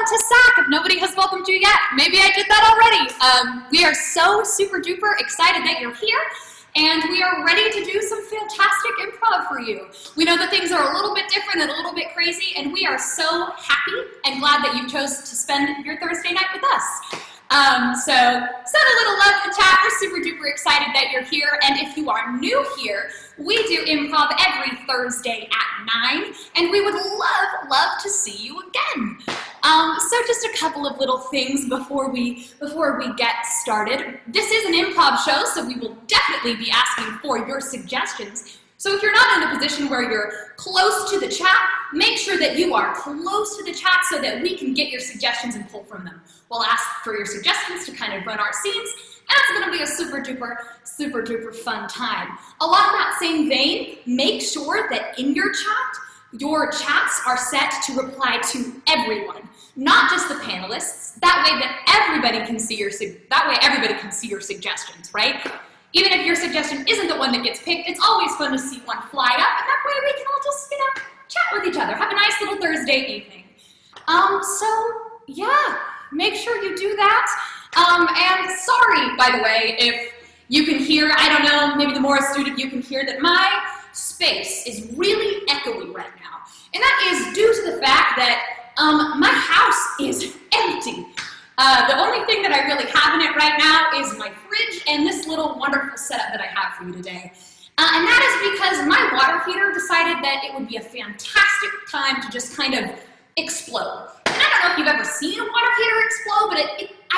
welcome to SAC. If nobody has welcomed you yet, maybe I did that already. We are so super duper excited that you're here, and we are ready to do some fantastic improv for you. We know that things are a little bit different and a little bit crazy, and we are so happy and glad that you chose to spend your Thursday night with us. So send a little love in the chat. We're super duper excited that you're here, and if you are new here, we do improv every Thursday at 9, and we would love to see you again. So just a couple of little things before we get started. This is an improv show, so we will definitely be asking for your suggestions. So if you're not in a position where you're close to the chat, make sure that you are close to the chat so that we can get your suggestions and pull from them. We'll ask for your suggestions to kind of run our scenes, and it's going to be a super duper fun time. Along that same vein, make sure that in your chats are set to reply to everyone, not just the panelists. That way everybody can see your suggestions, right? Even if your suggestion isn't the one that gets picked, it's always fun to see one fly up, and that way we can all just, chat with each other. Have a nice little Thursday evening. So yeah, make sure you do that. And sorry, by the way, if you can hear, I don't know, maybe the more astute of you can hear that my space is really echoey right now. And that is due to the fact that my house is empty. The only thing that I really have in it right now is my fridge and this little wonderful setup that I have for you today. And that is because my water heater decided that it would be a fantastic time to just kind of explode. And I don't know if you've ever seen a water heater explode, but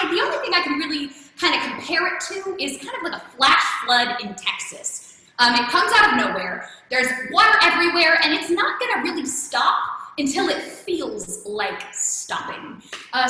the only thing I can really kind of compare it to is kind of like a flash flood in Texas. It comes out of nowhere, there's water everywhere, and it's not gonna really stop until it feels like stopping.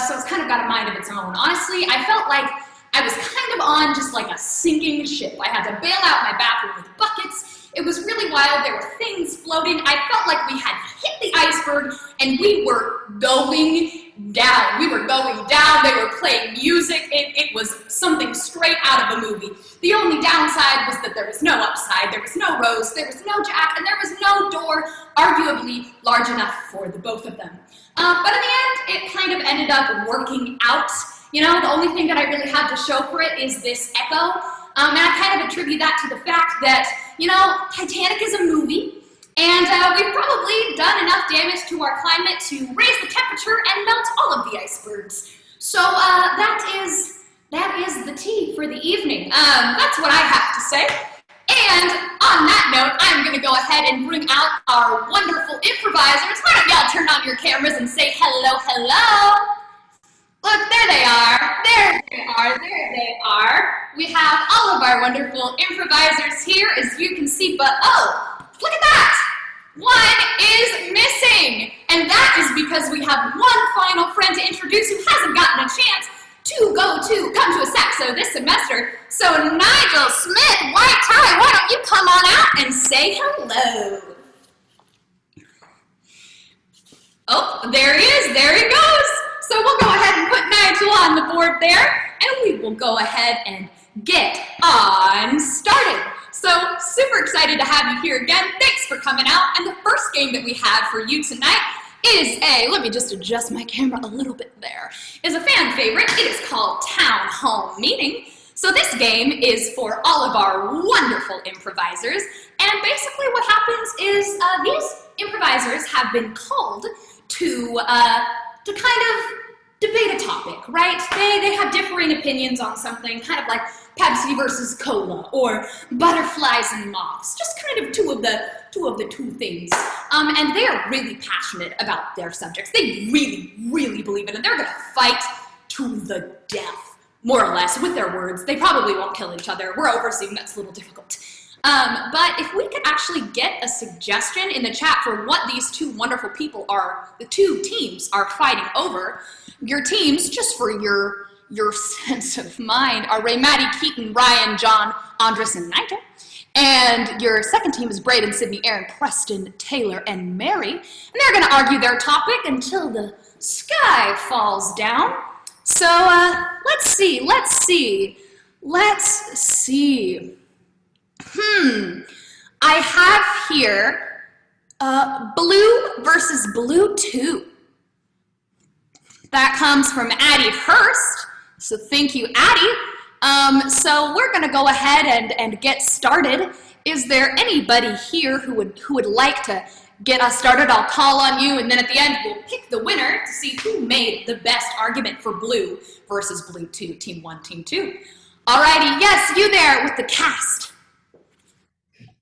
So it's kind of got a mind of its own. Honestly, I felt like I was kind of on just like a sinking ship. I had to bail out my bathroom with buckets. It was really wild. There were things floating. I felt like we had hit the iceberg and we were going down. We were going down. They were playing music. It was something straight out of a movie. The only downside was that there was no upside, there was no Rose, there was no Jack, and there was no door arguably large enough for the both of them. But in the end, it kind of ended up working out. The only thing that I really had to show for it is this echo. And I kind of attribute that to the fact that, Titanic is a movie, and we've probably done enough damage to our climate to raise the temperature and melt all of the icebergs. So that is the tea for the evening. That's what I have to say. And on that note, I'm going to go ahead and bring out our wonderful improvisers. Why don't y'all turn on your cameras and say hello, hello. Look, there they are. There they are. We have all of our wonderful improvisers here, as you can see, but oh, look at that. One is missing. And that is because we have one final friend to introduce who hasn't gotten a chance to come to a SAC this semester. So Nigel Smith, white tie, why don't you come on out and say hello? Oh, there he is, there he goes. So we'll go ahead and put Nigel on the board there, and we will go ahead and get on started. So super excited to have you here again. Thanks for coming out. And the first game that we have for you tonight is let me just adjust my camera a little bit there, is a fan favorite. It is called Town Hall Meeting. So this game is for all of our wonderful improvisers, and basically what happens is these improvisers have been called to kind of debate a topic, right? They have differing opinions on something, kind of like Pepsi versus Cola, or butterflies and moths, just kind of two of the two things. And they are really passionate about their subjects. They really believe in it. They're gonna fight to the death, more or less, with their words. They probably won't kill each other. We're over Zoom, that's a little difficult. But if we could actually get a suggestion in the chat for what these two wonderful people are, the two teams are fighting over. Your teams, just for your sense of mind, are Ray, Maddie, Keaton, Ryan, John, Andres, and Nigel. And your second team is Braden, Sydney, Aaron, Preston, Taylor, and Mary. And they're going to argue their topic until the sky falls down. So let's see. I have here blue versus blue 2. That comes from Addie Hurst. So thank you, Addie. So we're going to go ahead and get started. Is there anybody here who would like to get us started? I'll call on you, and then at the end we'll pick the winner to see who made the best argument for blue versus blue 2, team 1, team 2. Alrighty, yes, you there with the cast.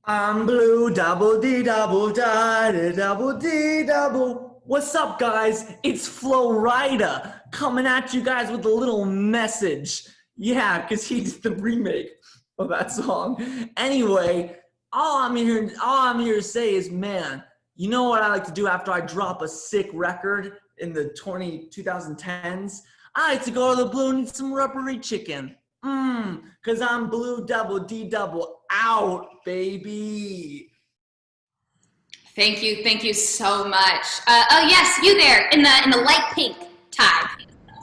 I'm blue, double D, double da, double D, double. What's up, guys? It's Flo Rida coming at you guys with a little message. Yeah, because he did the remake of that song. Anyway, all I'm here to say is, man, you know what I like to do after I drop a sick record in the 2010s? I like to go to the Blue and eat some rubbery chicken. Because I'm blue, double D, double out, baby. Thank you so much. Oh yes, you there in the light pink tie.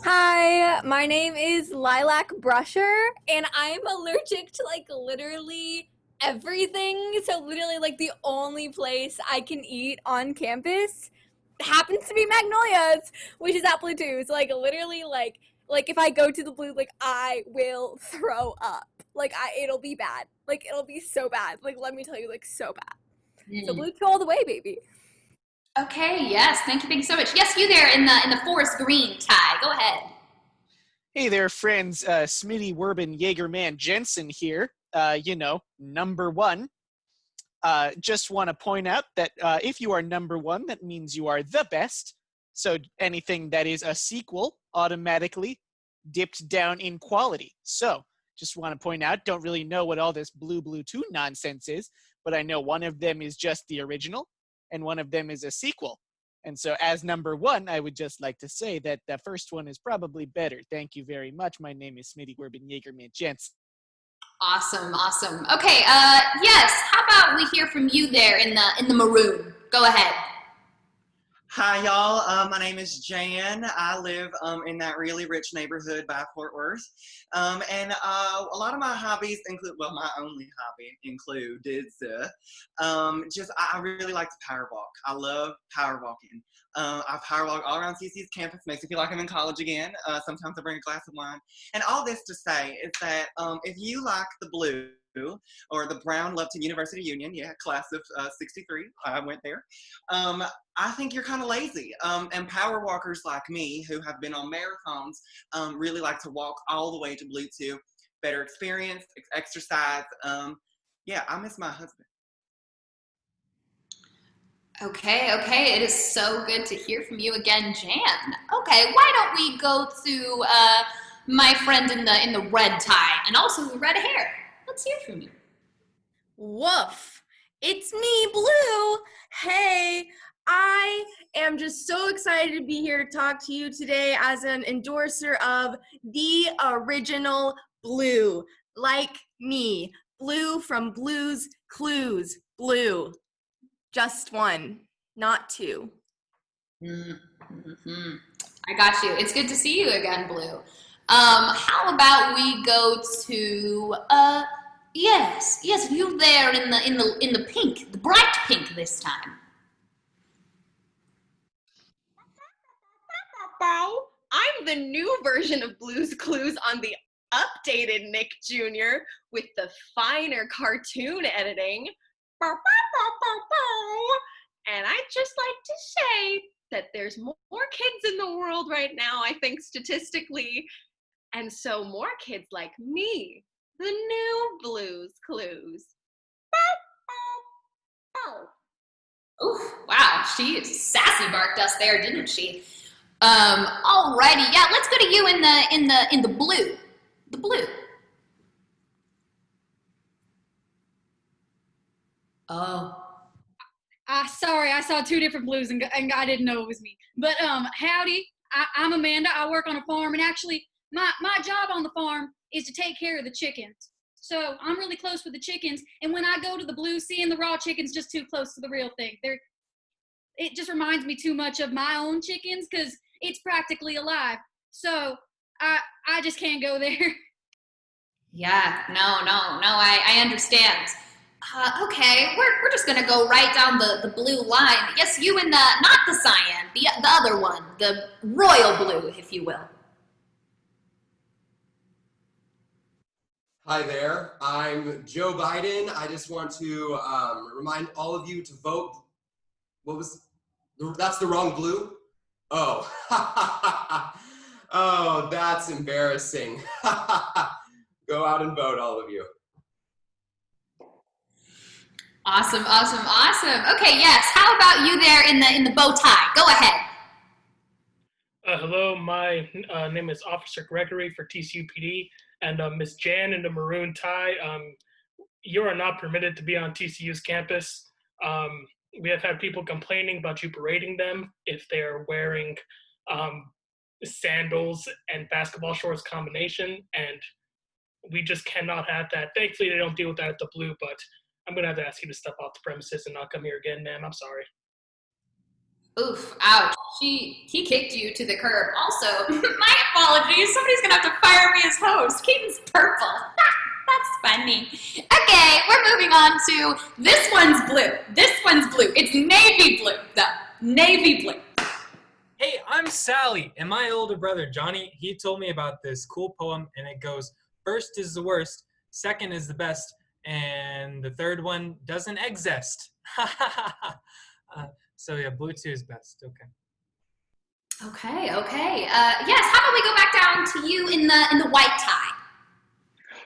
Hi, my name is Lilac Brusher, and I'm allergic to like literally everything. So literally like the only place I can eat on campus happens to be Magnolia's, which is at Blue 2. So like literally like if I go to the Blue, like I will throw up. Like it'll be bad. Like it'll be so bad. Like let me tell you, like so bad. So Blue 2 all the way, baby. Okay, yes, thank you so much. Yes, you there in the forest green tie. Go ahead. Hey there, friends. Smitty Werbin Jaegerman Jensen here. Number 1. Just want to point out that if you are number 1, that means you are the best. So anything that is a sequel automatically dipped down in quality. So just want to point out, don't really know what all this blue 2 nonsense is, but I know one of them is just the original and one of them is a sequel. And so as number 1, I would just like to say that the first one is probably better. Thank you very much. My name is Smitty Werbin Jaegerman Jensen. Awesome. Okay, yes, how about we hear from you there in the maroon? Go ahead. Hi, y'all. My name is Jan. I live in that really rich neighborhood by Fort Worth. And a lot of my hobbies include, well, my only hobby includes I really like to power walk. I love power walking. I power walk all around CC's campus. Makes me feel like I'm in college again. Sometimes I bring a glass of wine. And all this to say is that if you like the blue, or the Brown Lupton University Union, class of 63, I went there. I think you're kind of lazy. And power walkers like me, who have been on marathons, really like to walk all the way to Blue 2. Better experience, exercise. I miss my husband. Okay, it is so good to hear from you again, Jan. Okay, why don't we go to my friend in the red tie and also the red hair. Let's hear from you. Woof! It's me, Blue! Hey, I am just so excited to be here to talk to you today as an endorser of the original Blue. Like me. Blue from Blue's Clues. Blue. Just one, not two. Mm-hmm. I got you. It's good to see you again, Blue. How about we go to yes, you there in the pink, the bright pink this time. I'm the new version of Blue's Clues on the updated Nick Jr. with the finer cartoon editing. And I'd just like to say that there's more kids in the world right now, I think, statistically. And so more kids like me, the new Blue's Clues. Oof, wow, she sassy barked us there, didn't she? Alrighty, yeah, let's go to you in the blue. The blue. Oh. Sorry, I saw 2 different blues and I didn't know it was me. But howdy, I'm Amanda. I work on a farm, and actually my job on the farm is to take care of the chickens. So I'm really close with the chickens, and when I go to the blue, seeing the raw chickens just too close to the real thing. It just reminds me too much of my own chickens because it's practically alive. So I just can't go there. Yeah, no, I understand. Okay, we're just gonna go right down the blue line. Yes, you and not the cyan, the other one, the royal blue, if you will. Hi there, I'm Joe Biden. I just want to remind all of you to vote. That's the wrong blue? Oh, oh, that's embarrassing. Go out and vote, all of you. Awesome. Okay, yes. How about you there in the bow tie? Go ahead. Hello, my name is Officer Gregory for TCUPD, and Miss Jan in the maroon tie. You are not permitted to be on TCU's campus. We have had people complaining about you parading them if they're wearing sandals and basketball shorts combination, and we just cannot have that. Thankfully, they don't deal with that at the Blue, but I'm going to have to ask you to step off the premises and not come here again, ma'am. I'm sorry. Oof, ouch. He kicked you to the curb. Also, my apologies. Somebody's gonna have to fire me as host. Keaton's purple. That's funny. Okay, we're moving on to this one's blue. It's navy blue, though. Navy blue. Hey, I'm Sally, and my older brother Johnny, he told me about this cool poem, and it goes, first is the worst, second is the best, and the third one doesn't exist. So yeah, blue 2 is best. Okay. Yes, how about we go back down to you in the white tie?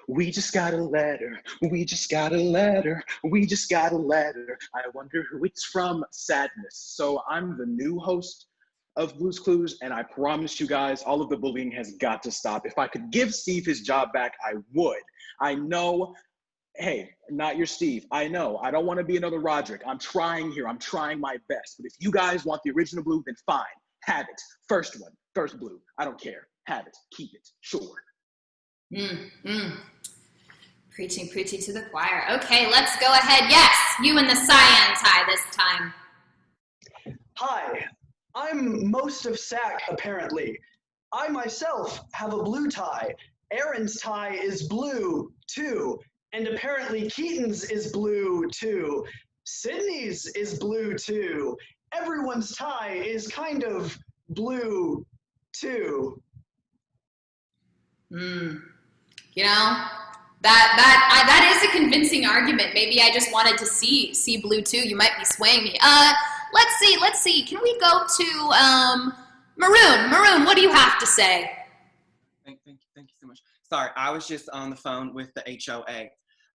We just got a letter. We just got a letter. We just got a letter. I wonder who it's from. Sadness. So I'm the new host of Blue's Clues, and I promise you guys, all of the bullying has got to stop. If I could give Steve his job back, I would. I know. Hey, not your Steve. I know. I don't want to be another Roderick. I'm trying here. I'm trying my best. But if you guys want the original blue, then fine. Have it. First one. First blue. I don't care. Have it. Keep it. Sure. Preaching to the choir. Okay, let's go ahead. Yes, you in the cyan tie this time. Hi, I'm most of SAC, apparently. I myself have a blue tie. Aaron's tie is blue, too. And apparently Keaton's is blue, too. Sydney's is blue, too. Everyone's tie is kind of blue, too. You know, that is a convincing argument. Maybe I just wanted to see blue too. You might be swaying me. Let's see. Can we go to Maroon? Maroon, what do you have to say? Thank you so much. Sorry, I was just on the phone with the HOA,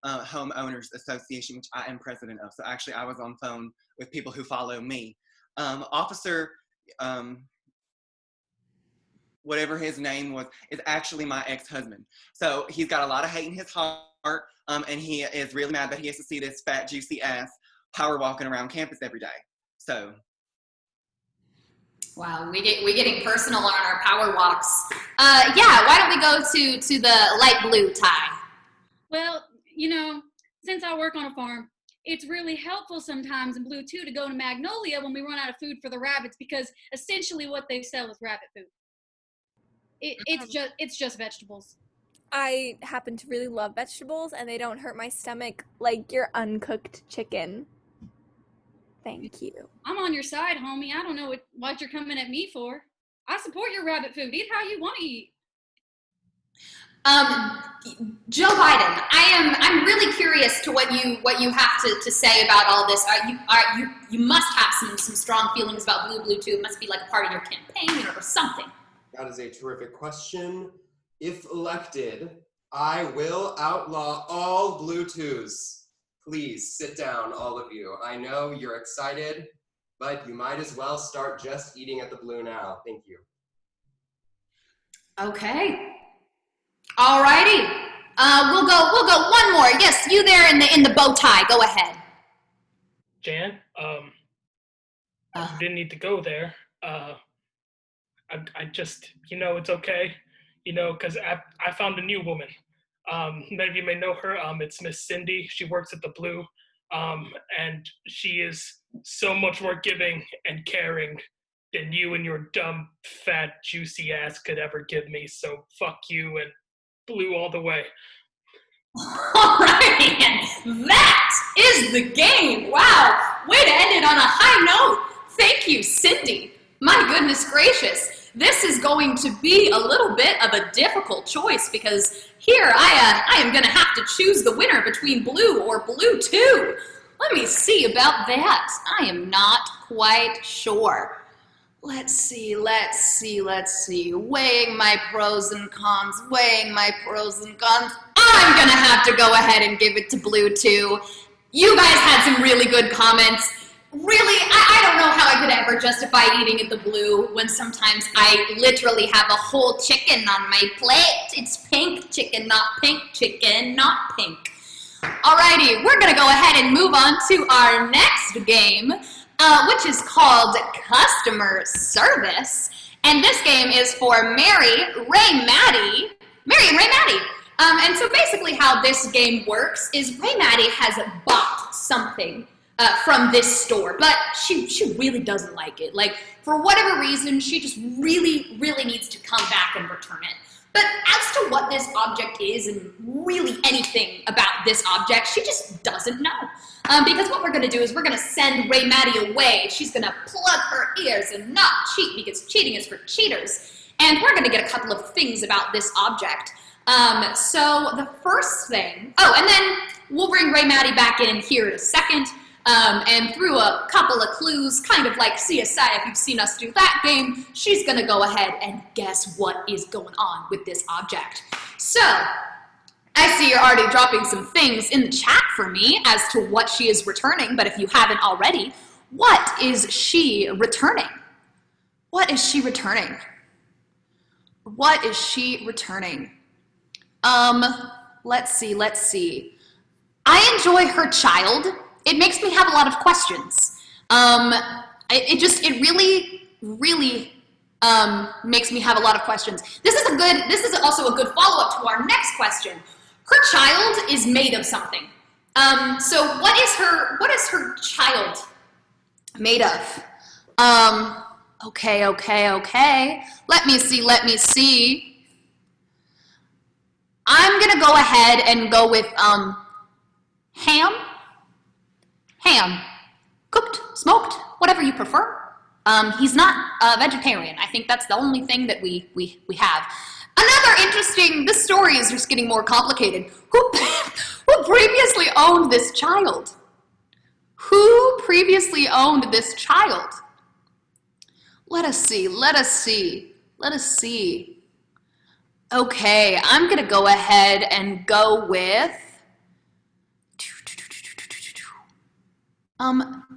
Homeowners Association, which I am president of. So actually, I was on the phone with people who follow me. Officer, whatever his name was, is actually my ex-husband. So he's got a lot of hate in his heart, and he is really mad that he has to see this fat, juicy ass power walking around campus every day. So. Wow, we getting personal on our power walks. Yeah, why don't we go to the light blue tie? Well, you know, since I work on a farm, it's really helpful sometimes in blue too to go to Magnolia when we run out of food for the rabbits, because essentially what they sell is rabbit food. It's just vegetables. I happen to really love vegetables, and they don't hurt my stomach like your uncooked chicken. Thank you. I'm on your side, homie. I don't know what you're coming at me for. I support your rabbit food. Eat how you want to eat. Joe Biden, I'm really curious to what you have to say about all this. You must have some strong feelings about blue too. It must be like a part of your campaign or something. That is a terrific question. If elected, I will outlaw all blue 2s. Please sit down, all of you. I know you're excited, but you might as well start just eating at the blue now. Thank you. Okay. Alrighty. We'll go one more. Yes, you there in the bow tie. Go ahead. Jan, didn't need to go there. I just, it's okay, because I found a new woman. Many of you may know her. It's Miss Cindy. She works at the Blue, and she is so much more giving and caring than you and your dumb, fat, juicy ass could ever give me. So fuck you and Blue all the way. All right, and that is the game. Wow, way to end it on a high note. Thank you, Cindy. My goodness gracious. This is going to be a little bit of a difficult choice because here I am going to have to choose the winner between blue or blue 2. Let me see about that. I am not quite sure. Let's see. Weighing my pros and cons. I'm gonna have to go ahead and give it to blue 2. You guys had some really good comments. Really, I don't know how I could ever justify eating at the blue when sometimes I literally have a whole chicken on my plate. It's pink chicken, not pink chicken, not pink. Alrighty, we're gonna go ahead and move on to our next game, which is called Customer Service. And this game is for Mary, Ray, Maddie. And so basically how this game works is Ray Maddie has bought something from this store, but she really doesn't like it. Like, for whatever reason, she just really needs to come back and return it. But as to what this object is and really anything about this object, she just doesn't know. Because what we're going to do is we're going to send Ray Maddie away. She's going to plug her ears and not cheat because cheating is for cheaters. And we're going to get a couple of things about this object. So the first thing, and then we'll bring Ray Maddie back in here in a second. And through a couple of clues, kind of like CSI, if you've seen us do that game, she's gonna go ahead and guess what is going on with this object. So, I see you're already dropping some things in the chat for me as to what she is returning, but if you haven't already, what is she returning? What is she returning? What is she returning? Let's see. I enjoy her child. It makes me have a lot of questions. It really makes me have a lot of questions. This is also a good follow-up to our next question. Her child is made of something. So what is her child made of? Okay. Let me see. I'm gonna go ahead and go with ham. Ham. Cooked, smoked, whatever you prefer. He's not a vegetarian. I think that's the only thing that we have. Another interesting, this story is just getting more complicated. Who previously owned this child? Who previously owned this child? Let us see. Okay, I'm gonna go ahead and go with,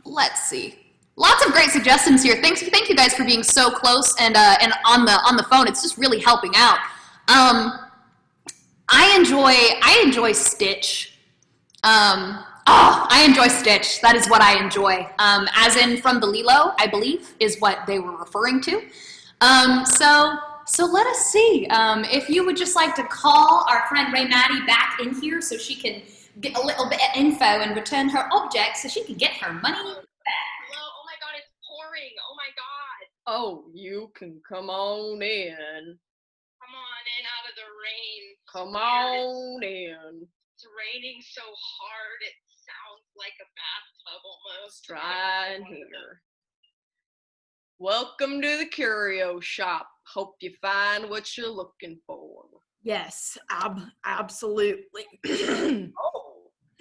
let's see. Lots of great suggestions here. Thank you guys for being so close and on the phone. It's just really helping out. I enjoy Stitch. I enjoy Stitch. That is what I enjoy. As in from the Lilo, I believe, is what they were referring to. So let us see. If you would just like to call our friend Ray Maddie back in here so she can get a little bit of info and return her object so she can get her money back. Hello? Oh my god, it's pouring. Oh my god. Oh, you can come on in. Come on in out of the rain. Come on in. It's raining so hard it sounds like a bathtub almost. Try in here. Welcome to the curio shop. Hope you find what you're looking for. Yes, absolutely.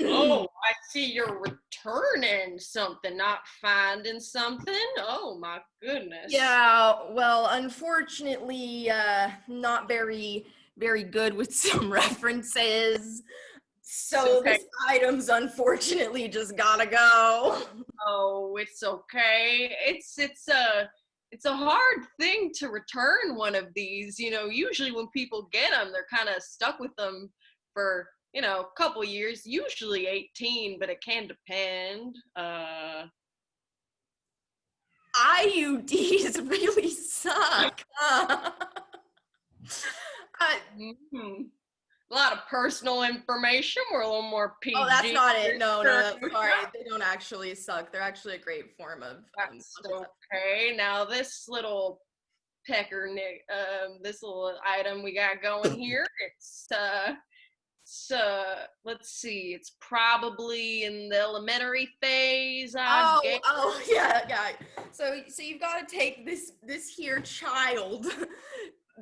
Oh, I see you're returning something, not finding something. Oh my goodness. Yeah, well, unfortunately, not very good with some references. So okay. This item's unfortunately just gotta go. Oh, it's okay. It's a hard thing to return one of these. You know, usually when people get them, they're kind of stuck with them for, a couple years, usually 18, but it can depend. IUDs really suck. A lot of personal information. We're a little more PG. Oh, that's not it. No, that's sorry. They don't actually suck. They're actually a great form of. That's okay. Now this little pecker, this little item we got going here. let's see, it's probably in the elementary phase, Yeah. So you've got to take this here child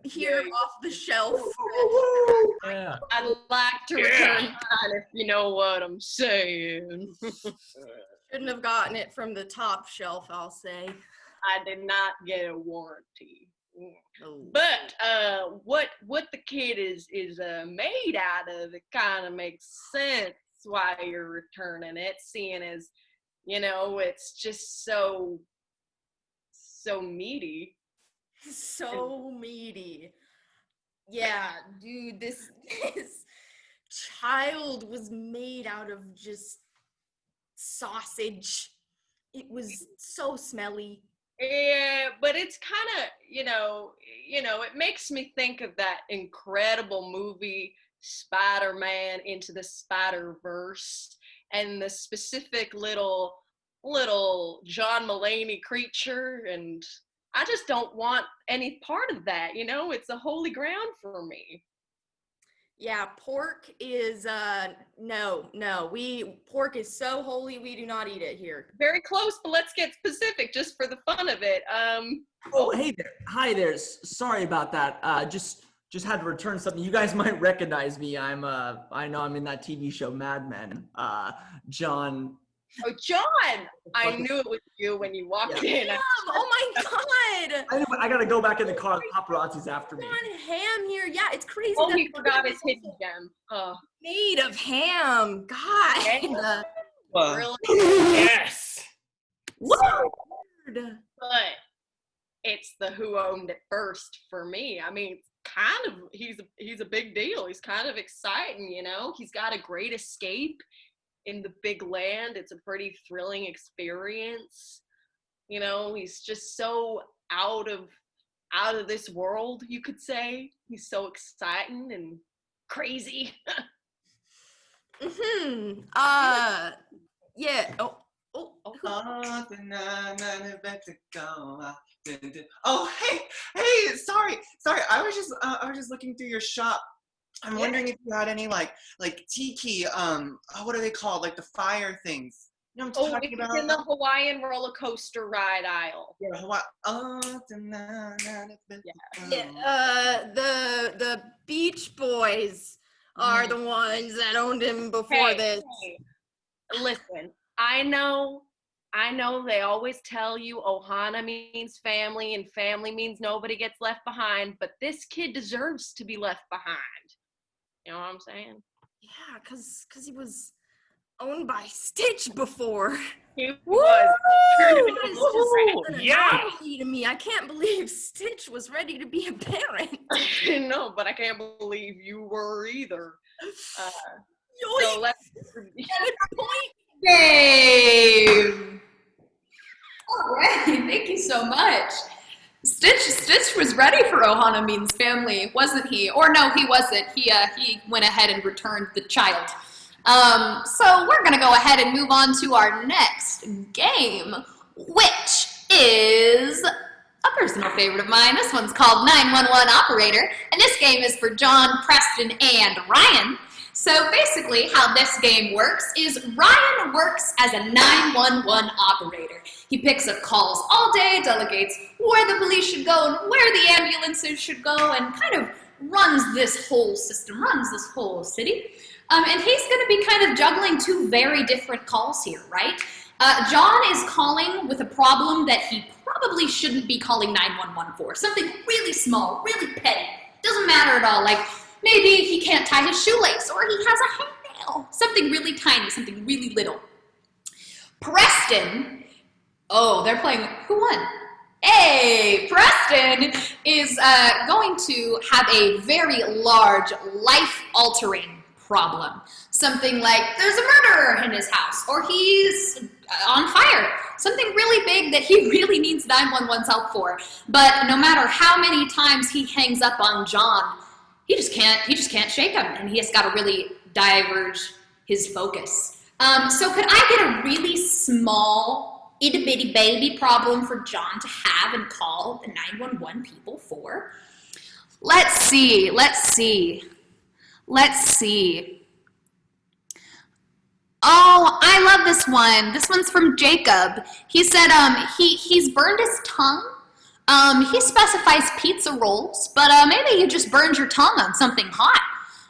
here off the shelf. Yeah. I'd like to return mine, if you know what I'm saying. Shouldn't have gotten it from the top shelf, I'll say. I did not get a warranty. Oh. But what the kid is made out of, it kind of makes sense why you're returning it, seeing as, it's just so meaty. So meaty. Yeah, dude, this child was made out of just sausage. It was so smelly. Yeah, but it's kind of, it makes me think of that incredible movie Spider-Man Into the Spider-Verse, and the specific little John Mulaney creature, and I just don't want any part of that, it's a holy ground for me. Yeah, pork is no. Pork is so holy we do not eat it here. Very close, but let's get specific just for the fun of it. Oh, hey there. Hi there. Sorry about that. Just had to return something. You guys might recognize me. I know I'm in that TV show Mad Men. John. Oh, John! I knew it was you when you walked in. Oh my God! I gotta go back in the car. Paparazzi's after me. John Ham here. Yeah, it's crazy. Oh, he forgot his hidden gem. Made of ham. God. Really? Yes. Weird. But it's the who owned it first for me. I mean, kind of, he's a big deal. He's kind of exciting, He's got a great escape in the big land. It's a pretty thrilling experience. He's just so out of this world, you could say. He's so exciting and crazy. Yeah. Oh, hey, sorry. I was just looking through your shop. I'm wondering if you had any like tiki, what are they called? Like the fire things. You know what I'm talking about? It's in the Hawaiian roller coaster ride aisle. Yeah, Hawaii. The Beach Boys are the ones that owned him before this. Hey, listen, I know they always tell you Ohana means family and family means nobody gets left behind, but this kid deserves to be left behind. You know what I'm saying? Yeah, because he was owned by Stitch before. He was. Yeah. To me, I can't believe Stitch was ready to be a parent. No, but I can't believe you were either. So let's Dave. All right, thank you so much. Stitch was ready for Ohana Means Family, wasn't he? Or no, he wasn't. He went ahead and returned the child. So we're gonna go ahead and move on to our next game, which is a personal favorite of mine. This one's called 911 Operator, and this game is for John, Preston, and Ryan. So basically how this game works is Ryan works as a 911 operator. He picks up calls all day, delegates where the police should go and where the ambulances should go, and kind of runs this whole system, runs this whole city. And he's going to be kind of juggling two very different calls here, right? John is calling with a problem that he probably shouldn't be calling 911 for. Something really small, really petty. Doesn't matter at all. Like, maybe he can't tie his shoelace, or he has a hangnail. Something really tiny, something really little. Preston, they're playing Who Won? Hey, Preston is going to have a very large, life-altering problem. Something like there's a murderer in his house, or he's on fire. Something really big that he really needs 911's help for. But no matter how many times he hangs up on John, he just can't shake him, and he has got to really diverge his focus. So could I get a really small, itty-bitty baby problem for John to have and call the 911 people for? Let's see. Let's see. Oh, I love this one. This one's from Jacob. He said he's burned his tongue. He specifies pizza rolls, but maybe you just burned your tongue on something hot.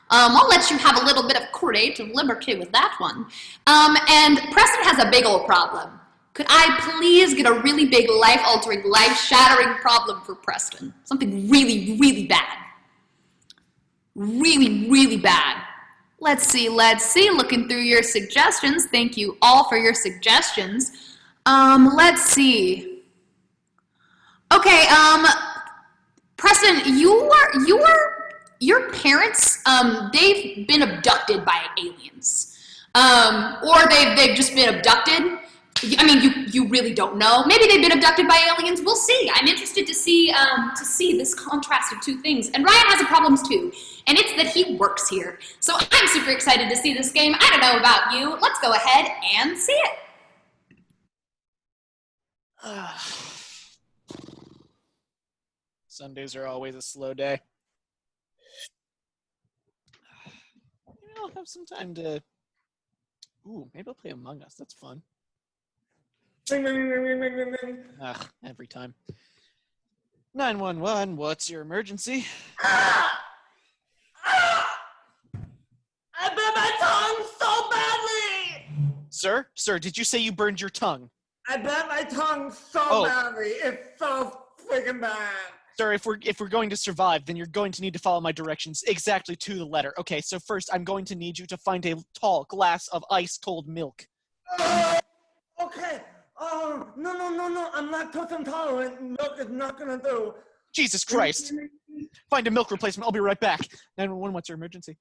I'll let you have a little bit of creative liberty with that one. And Preston has a big old problem. Could I please get a really big, life-altering, life-shattering problem for Preston? Something really, really bad. Really, really bad. Let's see. Looking through your suggestions. Thank you all for your suggestions. Let's see. Okay, Preston, your parents, they've been abducted by aliens. Or they've just been abducted. I mean, you really don't know. Maybe they've been abducted by aliens. We'll see. I'm interested to see this contrast of two things. And Ryan has a problem too, and it's that he works here. So I'm super excited to see this game. I don't know about you. Let's go ahead and see it. Sundays are always a slow day. Maybe I'll have some time to... Ooh, maybe I'll play Among Us. That's fun. Ugh, every time. 911, what's your emergency? I bit my tongue so badly! Sir, did you say you burned your tongue? I bit my tongue so badly. It's so freaking bad. Sir, if we're going to survive, then you're going to need to follow my directions exactly to the letter. Okay, so first I'm going to need you to find a tall glass of ice-cold milk. Okay. No. I'm lactose intolerant. Milk is not gonna do. Jesus Christ. Find a milk replacement. I'll be right back. 911, what's your emergency?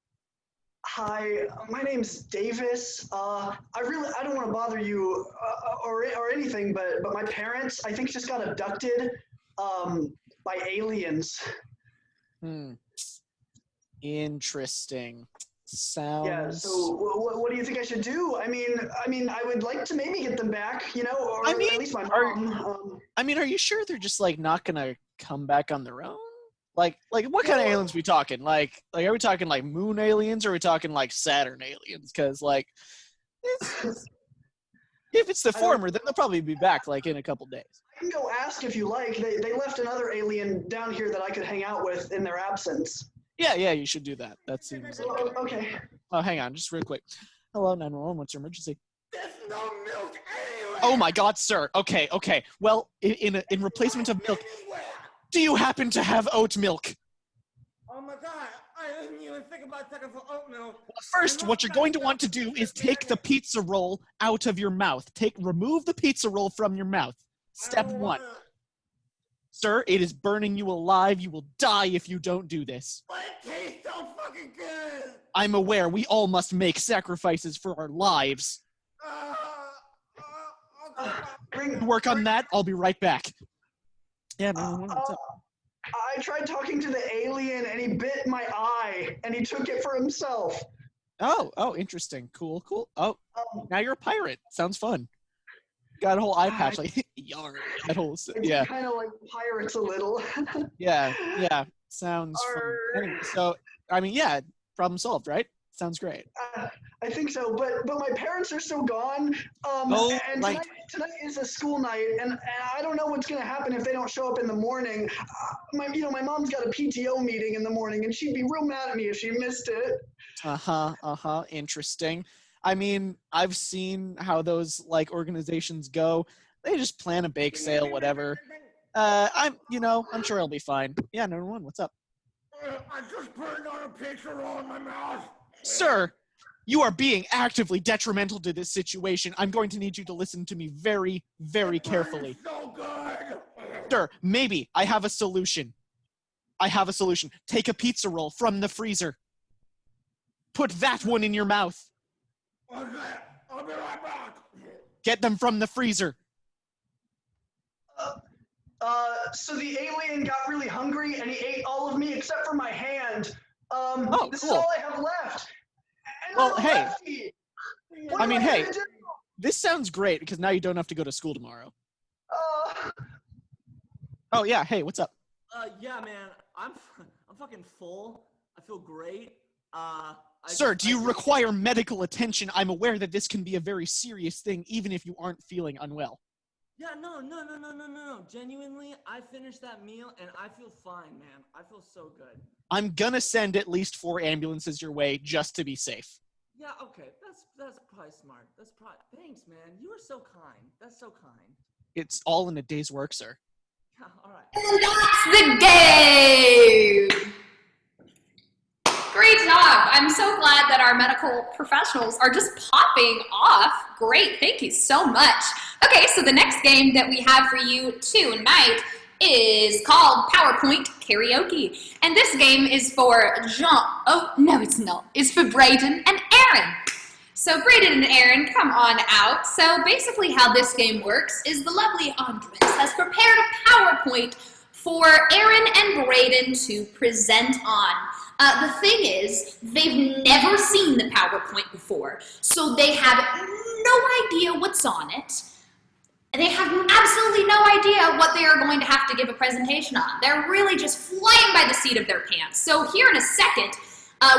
Hi, my name's Davis. I don't want to bother you or anything, but my parents, I think, just got abducted by aliens. Interesting. Sounds... Yeah, so what do you think I should do? I mean, I would like to maybe get them back, or at least my mom. Are you sure they're just, not gonna come back on their own? Like what kind of aliens are we talking? Like are we talking, moon aliens, or are we talking, Saturn aliens? Because, if it's the former, then they'll probably be back, in a couple days. I can go ask if you like. They left another alien down here that I could hang out with in their absence. Yeah, you should do that. That seems like okay. Oh, hang on, just real quick. Hello, 911, what's your emergency? There's no milk anywhere. Oh my God, sir. Okay. Well, in replacement of milk, do you happen to have oat milk? Oh my God, I didn't even think about taking for oat milk. Well, first, what you're going to want to do is take the pizza roll out of your mouth. Remove the pizza roll from your mouth. Step one. Sir, it is burning you alive. You will die if you don't do this. But it tastes so fucking good. I'm aware. We all must make sacrifices for our lives. Work on that. I'll be right back. Yeah, man. What's up? I tried talking to the alien, and he bit my eye, and he took it for himself. Oh, interesting. Cool. Oh, now you're a pirate. Sounds fun. Got a whole eye patch, yarn. That whole, yeah. Kind of like pirates a little. Yeah. Sounds fun. Anyway, so, yeah, problem solved, right? Sounds great. I think so, but my parents are still gone. And right. Tonight is a school night, and I don't know what's going to happen if they don't show up in the morning. My mom's got a PTO meeting in the morning, and she'd be real mad at me if she missed it. Interesting. I've seen how those organizations go. They just plan a bake sale, whatever. I'm sure it'll be fine. Yeah, 911, what's up? I just burned on a pizza roll in my mouth. Sir, you are being actively detrimental to this situation. I'm going to need you to listen to me very, very carefully. So good. Sir, maybe I have a solution. Take a pizza roll from the freezer. Put that one in your mouth. Okay, I'll be right back. Get them from the freezer. So the alien got really hungry and he ate all of me except for my hand. This is cool. all I have left. And Well, I'm a hey. lefty. What am hey, gonna do? this sounds great because now you don't have to go to school tomorrow. Oh yeah, hey, what's up? Yeah, man, I'm fucking full. I feel great. Sir, do you require medical attention? I'm aware that this can be a very serious thing, even if you aren't feeling unwell. Yeah, no. Genuinely, I finished that meal and I feel fine, man. I feel so good. I'm gonna send at least 4 ambulances your way just to be safe. Yeah, okay. That's probably smart. Thanks, man. You are so kind. That's so kind. It's all in a day's work, sir. Yeah, all right. And that's the game! Great job. I'm so glad that our medical professionals are just popping off. Great. Thank you so much. Okay, so the next game that we have for you tonight is called PowerPoint Karaoke. And this game is for it's for Brayden and Aaron. So Brayden and Aaron, come on out. So basically how this game works is the lovely Andres has prepared a PowerPoint for Aaron and Brayden to present on. The thing is, they've never seen the PowerPoint before, so they have no idea what's on it. They have absolutely no idea what they are going to have to give a presentation on. They're really just flying by the seat of their pants. So here in a second,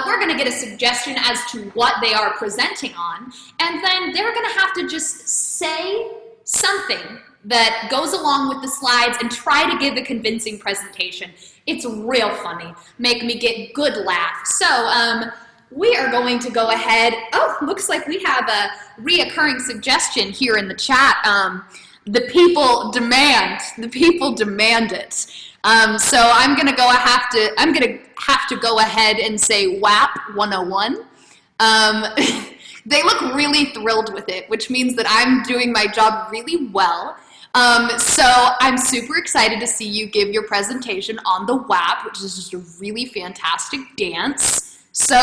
we're going to get a suggestion as to what they are presenting on, and then they're going to have to just say something that goes along with the slides and try to give a convincing presentation. It's real funny. Make me get good laugh. So we are going to go ahead. Oh, looks like we have a reoccurring suggestion here in the chat. The people demand it. So I'm gonna have to go ahead and say WAP 101. They look really thrilled with it, which means that I'm doing my job really well. So I'm super excited to see you give your presentation on the WAP, which is just a really fantastic dance. So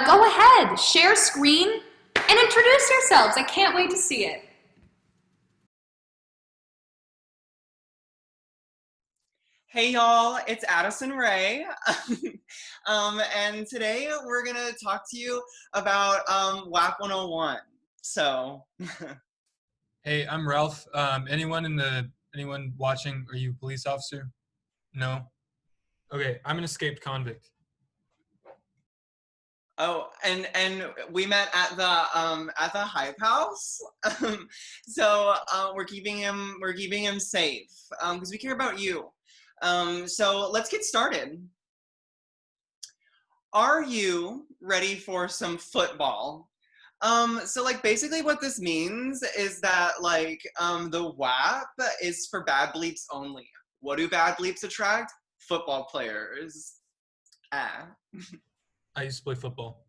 go ahead, share screen, and introduce yourselves. I can't wait to see it. Hey y'all, it's Addison Ray. And today we're gonna talk to you about WAP 101. So Hey, I'm Ralph. Anyone watching, are you a police officer? No? Okay, I'm an escaped convict. Oh, and we met at the Hype House. So we're keeping him safe because we care about you. So let's get started. Are you ready for some football? So like basically what this means is that like the WAP is for bad bleeps only. What do bad bleeps attract? Football players. Ah. I used to play football.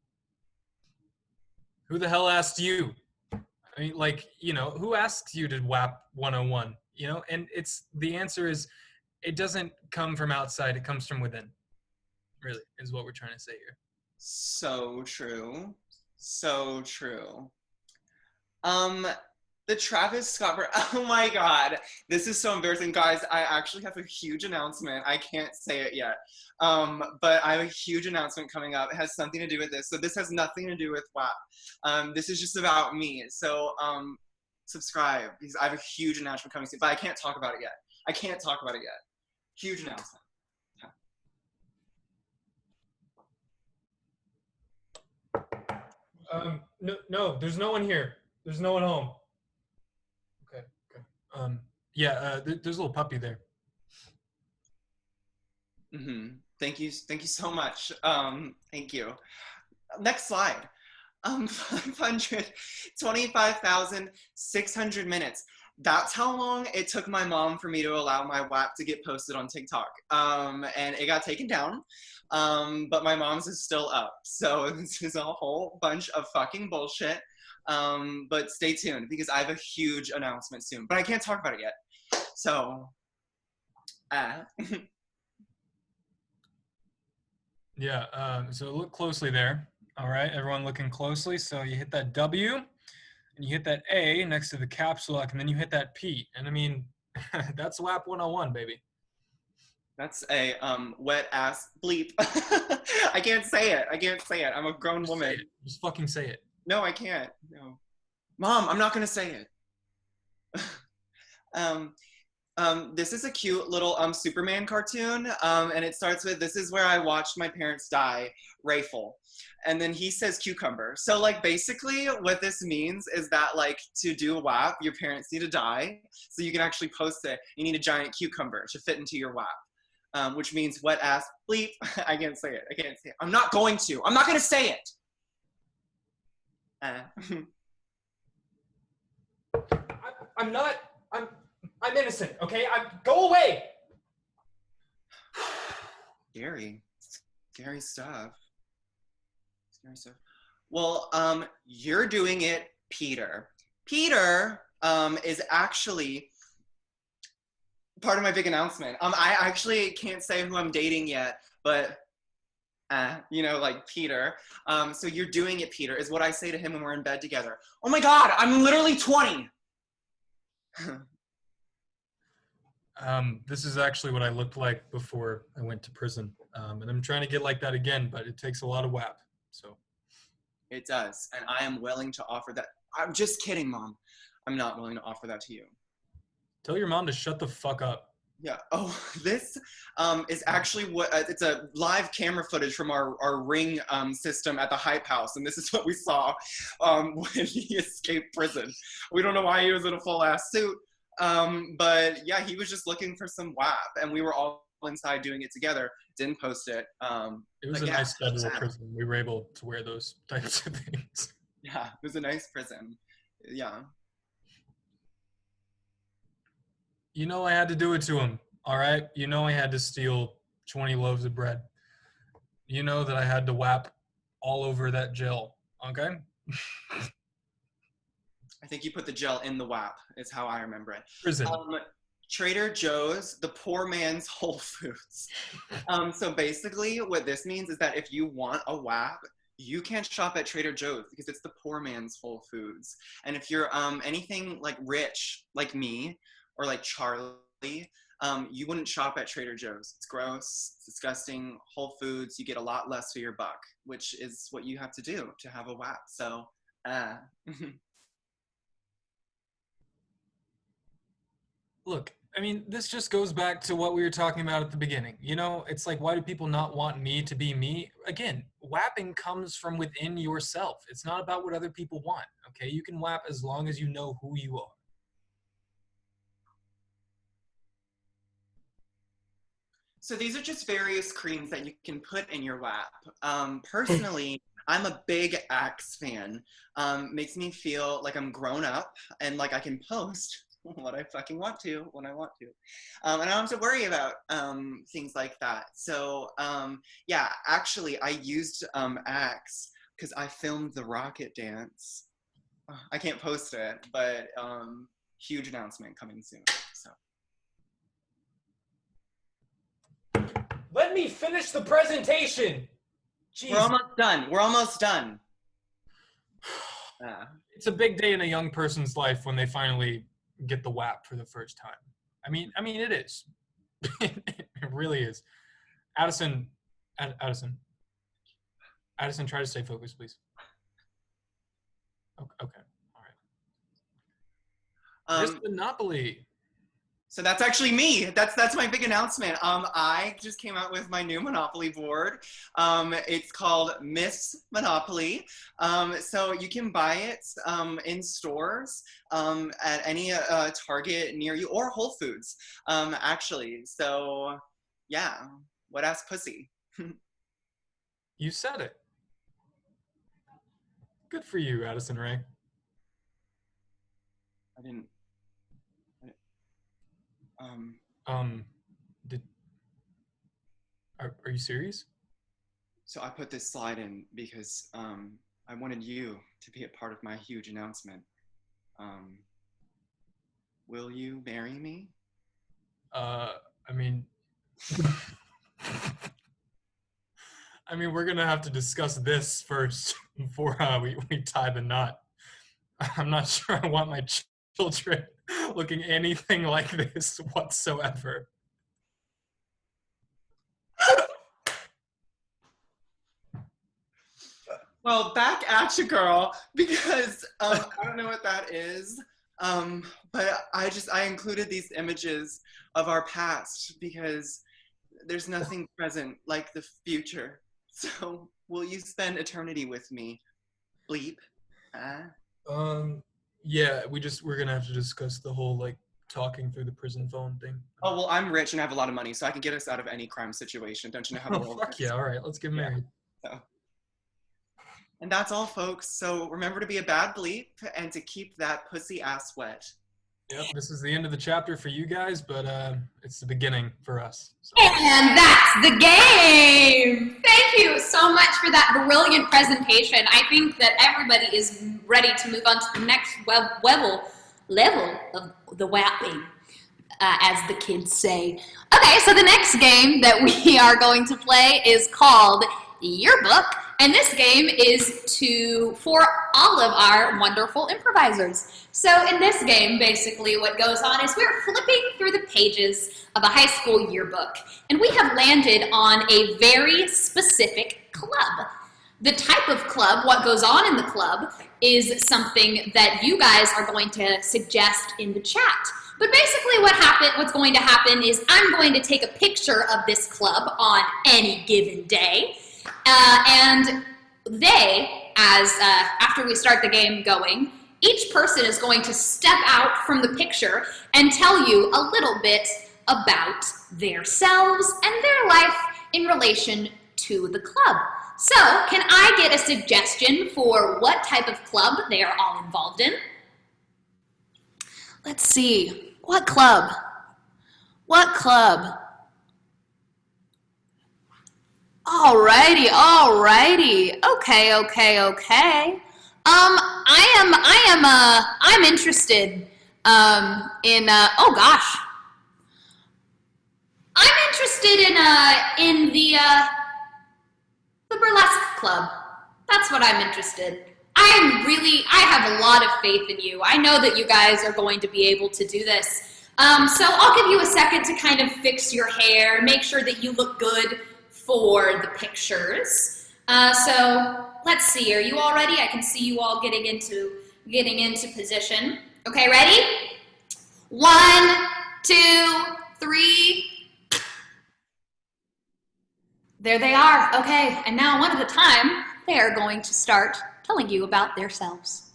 Who the hell asked you? I mean, like, you know, who asks you to WAP 101? You know, and the answer is, it doesn't come from outside, it comes from within. Really, is what we're trying to say here. So true. So true. The Travis Scott, oh my God, this is so embarrassing. Guys, I actually have a huge announcement. I can't say it yet, but I have a huge announcement coming up. It has something to do with this. So this has nothing to do with WAP. This is just about me. So subscribe, because I have a huge announcement coming soon, but I can't talk about it yet. Huge announcement. No, there's no one here. There's no one home. Okay. There's a little puppy there. Thank you so much. Thank you. Next slide. 525,600 minutes. That's how long it took my mom for me to allow my WAP to get posted on TikTok. And it got taken down, but my mom's is still up. So this is a whole bunch of fucking bullshit. But stay tuned because I have a huge announcement soon, but I can't talk about it yet. So, Yeah, so look closely there. All right, everyone looking closely. So you hit that W, and you hit that A next to the caps lock, and then you hit that P. And I mean, that's WAP 101, baby. That's a wet ass bleep. I can't say it. I'm a grown woman. Just fucking say it. No, I can't. No. Mom, I'm not gonna say it. This is a cute little Superman cartoon, and it starts with, "This is where I watched my parents die, Rayful." And then he says cucumber. So like basically what this means is that like to do a WAP, your parents need to die, so you can actually post it. You need a giant cucumber to fit into your WAP, which means wet ass bleep. I can't say it. I can't say it. I'm not going to. I'm not going to say it. I'm not. I'm innocent. Okay. Go away. Scary. Scary stuff. Scary stuff. Well, you're doing it, Peter. Peter is actually part of my big announcement. I actually can't say who I'm dating yet, but you know, like Peter. So you're doing it, Peter, is what I say to him when we're in bed together. Oh my God, I'm literally 20. This is actually what I looked like before I went to prison. And I'm trying to get like that again, but it takes a lot of WAP. So It does, and I am willing to offer that. I'm just kidding, Mom. I'm not willing to offer that to you. Tell your mom to shut the fuck up. Yeah. Oh, this is actually what it's a live camera footage from our ring system at the Hype House, and this is what we saw when he escaped prison. We don't know why he was in a full ass suit, but yeah, he was just looking for some WAP, and we were all inside doing it together. Didn't post it. It was a nice federal prison. We were able to wear those types of things. Yeah, it was a nice prison. Yeah. You know I had to do it to him, all right? You know I had to steal 20 loaves of bread. You know that I had to WAP all over that gel, okay? I think you put the gel in the WAP, is how I remember it. Prison. Trader Joe's, the poor man's Whole Foods. So basically what this means is that if you want a WAP, you can't shop at Trader Joe's because it's the poor man's Whole Foods. And if you're anything like rich, like me, or like Charlie, you wouldn't shop at Trader Joe's. It's gross, it's disgusting. Whole Foods, you get a lot less for your buck, which is what you have to do to have a WAP. So, Look, I mean, this just goes back to what we were talking about at the beginning. You know, it's like, why do people not want me to be me? Again, WAPing comes from within yourself. It's not about what other people want, okay? You can WAP as long as you know who you are. So these are just various creams that you can put in your WAP. Personally, I'm a big Axe fan. Makes me feel like I'm grown up and like I can post what I fucking want to when I want to. And I don't have to worry about things like that. So yeah, actually I used Axe because I filmed the rocket dance. I can't post it, but huge announcement coming soon, so. Let me finish the presentation. Jeez. We're almost done. We're almost done. It's a big day in a young person's life when they finally get the WAP for the first time. I mean, it is. It really is. Addison, try to stay focused, please. Okay, all right. There's Monopoly. So that's actually me. That's my big announcement. I just came out with my new Monopoly board. It's called Miss Monopoly. So you can buy it in stores at any Target near you or Whole Foods, actually. So yeah, wet ass pussy. You said it. Good for you, Addison Rae. I didn't. Are you serious? So I put this slide in because I wanted you to be a part of my huge announcement. Will you marry me? I mean, we're gonna have to discuss this first before we tie the knot. I'm not sure I want my children looking anything like this whatsoever. Well, back at you, girl, because I don't know what that is. But I included these images of our past because there's nothing present like the future. So will you spend eternity with me? Bleep. Yeah, we're gonna have to discuss the whole like talking through the prison phone thing. Oh, well, I'm rich and I have a lot of money, so I can get us out of any crime situation. Don't you know how the Oh, world fuck works? yeah, all right, let's get married. So. And that's all, folks. So remember to be a bad bleep and to keep that pussy ass wet. Yep, this is the end of the chapter for you guys, but it's the beginning for us. So. And that's the game! Thank you so much for that brilliant presentation. I think that everybody is ready to move on to the next level of the wapping, as the kids say. Okay, so the next game that we are going to play is called Yearbook, and this game is for all of our wonderful improvisers. So in this game, basically what goes on is we're flipping through the pages of a high school yearbook, and we have landed on a very specific club. The type of club, what goes on in the club, is something that you guys are going to suggest in the chat. But basically what's going to happen is I'm going to take a picture of this club on any given day, and after we start the game going, each person is going to step out from the picture and tell you a little bit about themselves and their life in relation to the club. So, can I get a suggestion for what type of club they are all involved in? Let's see. What club? What club? Alrighty. Okay. I'm interested in oh gosh. I'm interested in the burlesque club. That's what I'm interested. I have a lot of faith in you. I know that you guys are going to be able to do this. So I'll give you a second to kind of fix your hair, make sure that you look good for the pictures. So let's see, are you all ready? I can see you all getting into position. Okay, ready? 1, 2, 3. There they are. Okay, and now one at a time, they are going to start telling you about themselves.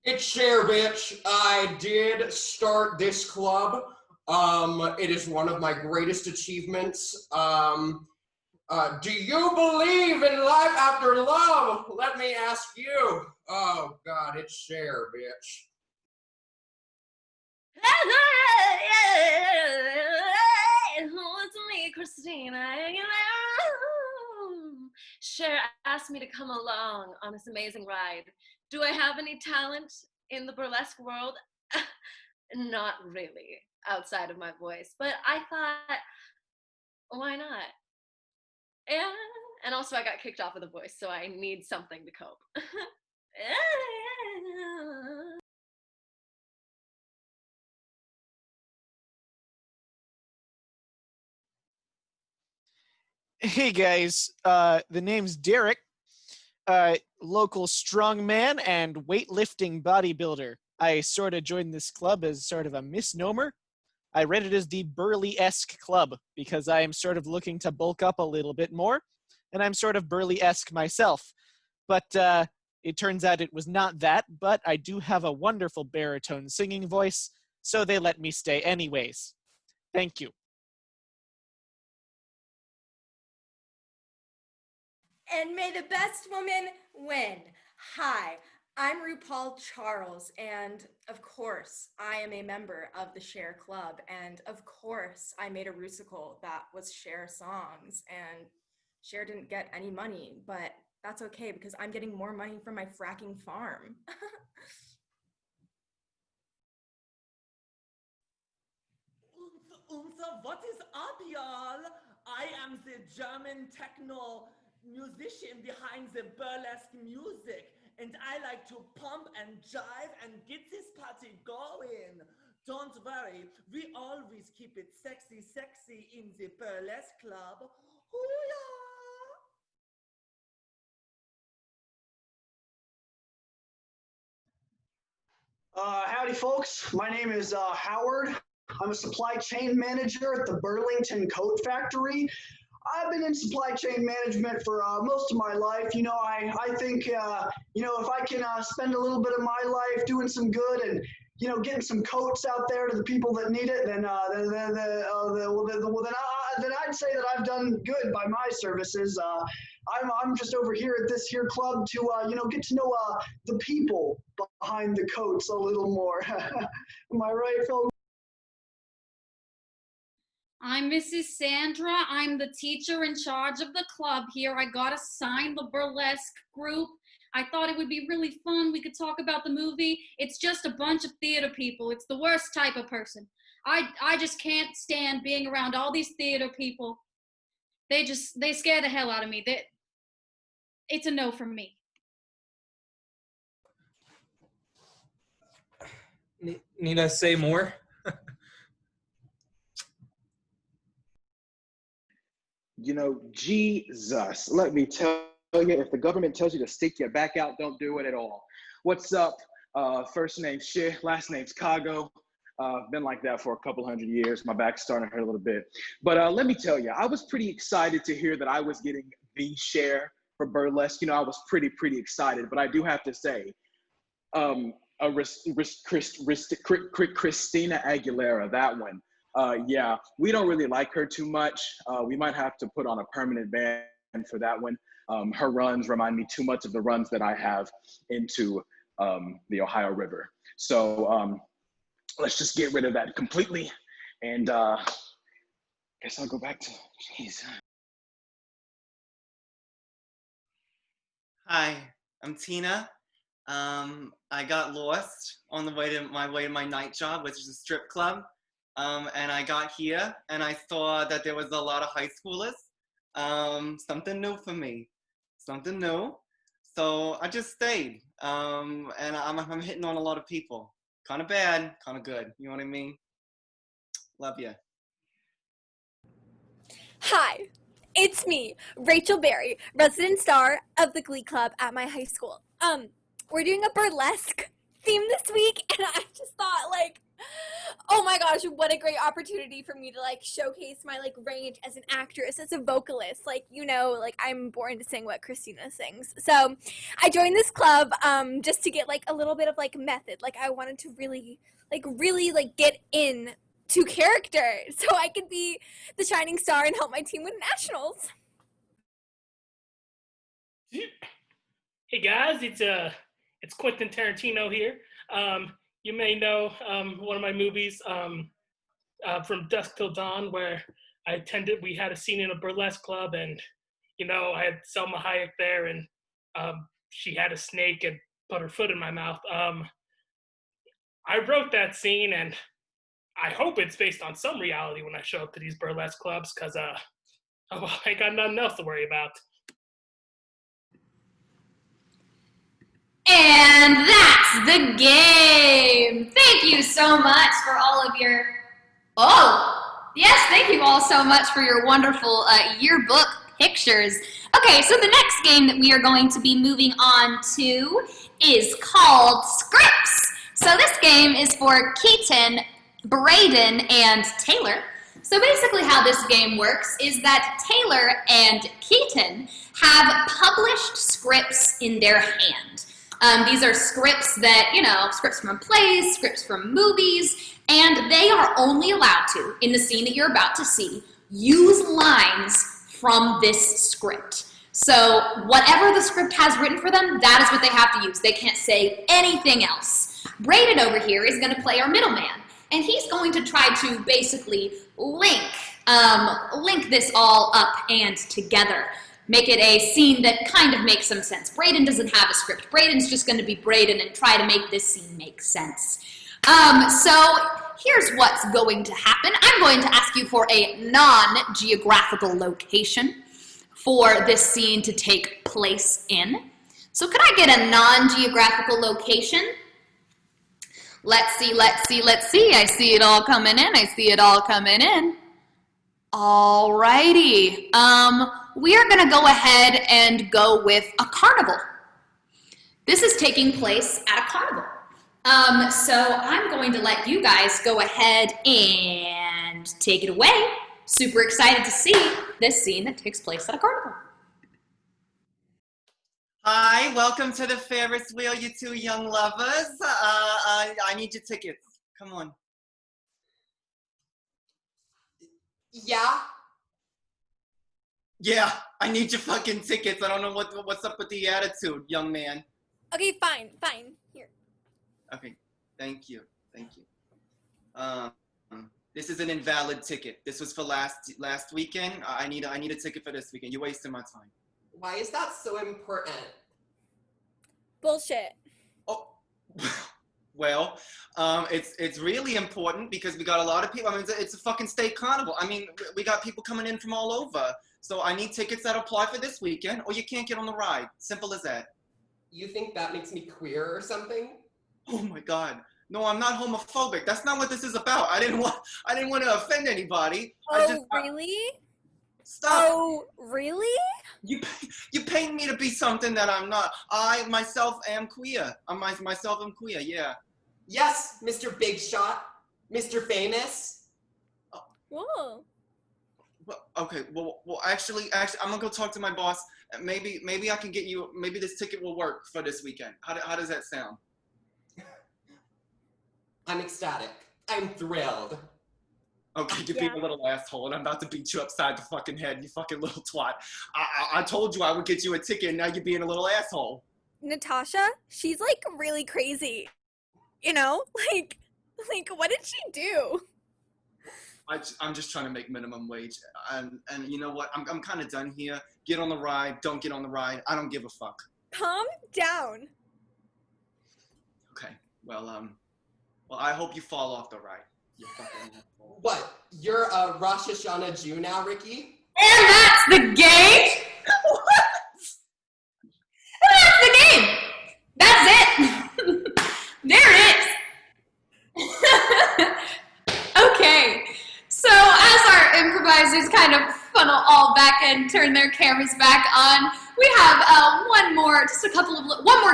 It's Cher, bitch. I did start this club. It is one of my greatest achievements. Do you believe in life after love? Let me ask you. Oh, God, it's Cher, bitch. It's me, Christina. Cher asked me to come along on this amazing ride. Do I have any talent in the burlesque world? Not really, outside of my voice. But I thought, why not? Yeah. And also I got kicked off of The Voice, so I need something to cope. Hey guys, the name's Derek, local strongman and weightlifting bodybuilder. I sort of joined this club as sort of a misnomer. I read it as the Burly-esque Club because I am sort of looking to bulk up a little bit more, and I'm sort of Burly-esque myself. But it turns out it was not that, but I do have a wonderful baritone singing voice, so they let me stay anyways. Thank you. And may the best woman win. Hi, I'm RuPaul Charles, and of course, I am a member of the Cher Club, and of course, I made a musical that was Cher songs, and Cher didn't get any money, but that's okay because I'm getting more money from my fracking farm. What is up, y'all? I am the German techno musician behind the burlesque music, and I like to pump and jive and get this party going. Don't worry, we always keep it sexy in the burlesque club. Hoo-yah! Howdy, folks. My name is Howard. I'm a supply chain manager at the Burlington Coat Factory. I've been in supply chain management for most of my life. You know, I think, you know, if I can spend a little bit of my life doing some good and, you know, getting some coats out there to the people that need it, then I'd say that I've done good by my services. I'm just over here at this here club to, you know, get to know the people behind the coats a little more. Am I right, folks? I'm Mrs. Sandra. I'm the teacher in charge of the club here. I got assigned the burlesque group. I thought it would be really fun. We could talk about the movie. It's just a bunch of theater people. It's the worst type of person. I just can't stand being around all these theater people. They scare the hell out of me. It's a no from me. Need I say more? You know, Jesus, let me tell you, if the government tells you to stick your back out, don't do it at all. What's up? First name Shit, last name's Kago. Been like that for a couple hundred years. My back's starting to hurt a little bit. But let me tell you, I was pretty excited to hear that I was getting the share for burlesque. You know, I was pretty excited. But I do have to say, Christina Aguilera, that one. Yeah, we don't really like her too much. We might have to put on a permanent ban for that one. Her runs remind me too much of the runs that I have into the Ohio River. So let's just get rid of that completely. And guess I'll go back to, jeez. Hi, I'm Tina. I got lost on the way to my night job, which is a strip club. And I got here and I saw that there was a lot of high schoolers. Something new for me, something new. So I just stayed. And I'm hitting on a lot of people. Kind of bad, kind of good. You know what I mean? Love ya. Hi, it's me, Rachel Berry, resident star of the Glee Club at my high school. We're doing a burlesque theme this week, and I just thought, like, oh my gosh, what a great opportunity for me to, like, showcase my, like, range as an actress, as a vocalist. Like, you know, like, I'm born to sing what Christina sings. So I joined this club just to get, like, a little bit of, like, method. Like, I wanted to really get in to character so I could be the shining star and help my team win nationals. Hey guys, it's Quentin Tarantino here. You may know one of my movies, From Dusk Till Dawn, where we had a scene in a burlesque club, and you know, I had Selma Hayek there, and she had a snake and put her foot in my mouth. I wrote that scene, and I hope it's based on some reality when I show up to these burlesque clubs, because I got nothing else to worry about. And that's the game. Thank you so much for all of your, thank you all so much for your wonderful yearbook pictures. Okay, so the next game that we are going to be moving on to is called Scripts. So this game is for Keaton, Braden, and Taylor. So basically how this game works is that Taylor and Keaton have published scripts in their hand. These are scripts that, you know, scripts from plays, scripts from movies, and they are only allowed to, in the scene that you're about to see, use lines from this script. So whatever the script has written for them, that is what they have to use. They can't say anything else. Braden over here is going to play our middleman, and he's going to try to basically link this all up and together. Make it a scene that kind of makes some sense. Braden doesn't have a script. Braden's just going to be Braden and try to make this scene make sense. So here's what's going to happen. I'm going to ask you for a non-geographical location for this scene to take place in. So could I get a non-geographical location? Let's see. I see it all coming in. Alrighty. We are going to go ahead and go with a carnival. This is taking place at a carnival. So I'm going to let you guys go ahead and take it away. Super excited to see this scene that takes place at a carnival. Hi, welcome to the Ferris wheel, you two young lovers. I need your tickets. Come on. Yeah? Yeah, I need your fucking tickets. I don't know what's up with the attitude, young man. Okay, fine. Here. Okay, thank you. This is an invalid ticket. This was for last weekend. I need a ticket for this weekend. You're wasting my time. Why is that so important? Bullshit. Oh, well, it's really important because we got a lot of people. I mean, it's a fucking state carnival. I mean, we got people coming in from all over. So I need tickets that apply for this weekend, or you can't get on the ride. Simple as that. You think that makes me queer or something? Oh my God. No, I'm not homophobic. That's not what this is about. I didn't want to offend anybody. Really? Stop. Oh, really? You paint me to be something that I'm not. I myself am queer. Myself am queer. Yeah. Yes, Mr. Big Shot, Mr. Famous. Whoa. Well, okay. Well, actually, I'm gonna go talk to my boss. Maybe I can get you. Maybe this ticket will work for this weekend. How does that sound? I'm ecstatic. I'm thrilled. Okay, you're being a little asshole, and I'm about to beat you upside the fucking head, you fucking little twat. I told you I would get you a ticket, and now you're being a little asshole. Natasha, she's like really crazy. You know? Like what did she do? I'm just trying to make minimum wage, and you know what? I'm kind of done here. Get on the ride. Don't get on the ride. I don't give a fuck. Calm down. Okay. Well, I hope you fall off the ride. You fucking asshole. What? You're a Rosh Hashanah Jew now, Ricky? And that's the game. What? That's the game. That's it. There it is. Okay. So as our improvisers kind of funnel all back and turn their cameras back on, we have one more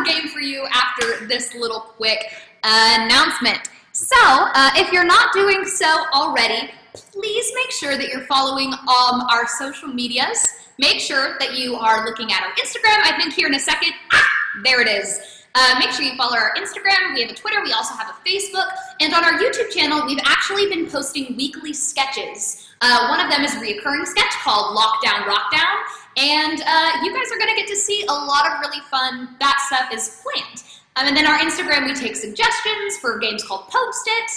game for you after this little quick announcement. So if you're not doing so already, please make sure that you're following our social medias. Make sure that you are looking at our Instagram. I think here in a second, there it is. Make sure you follow our Instagram. We have a Twitter. We also have a Facebook. And on our YouTube channel, we've actually been posting weekly sketches. One of them is a reoccurring sketch called Lockdown Rockdown. And you guys are going to get to see a lot of really fun, that stuff is planned. And then our Instagram, we take suggestions for games called Post-It,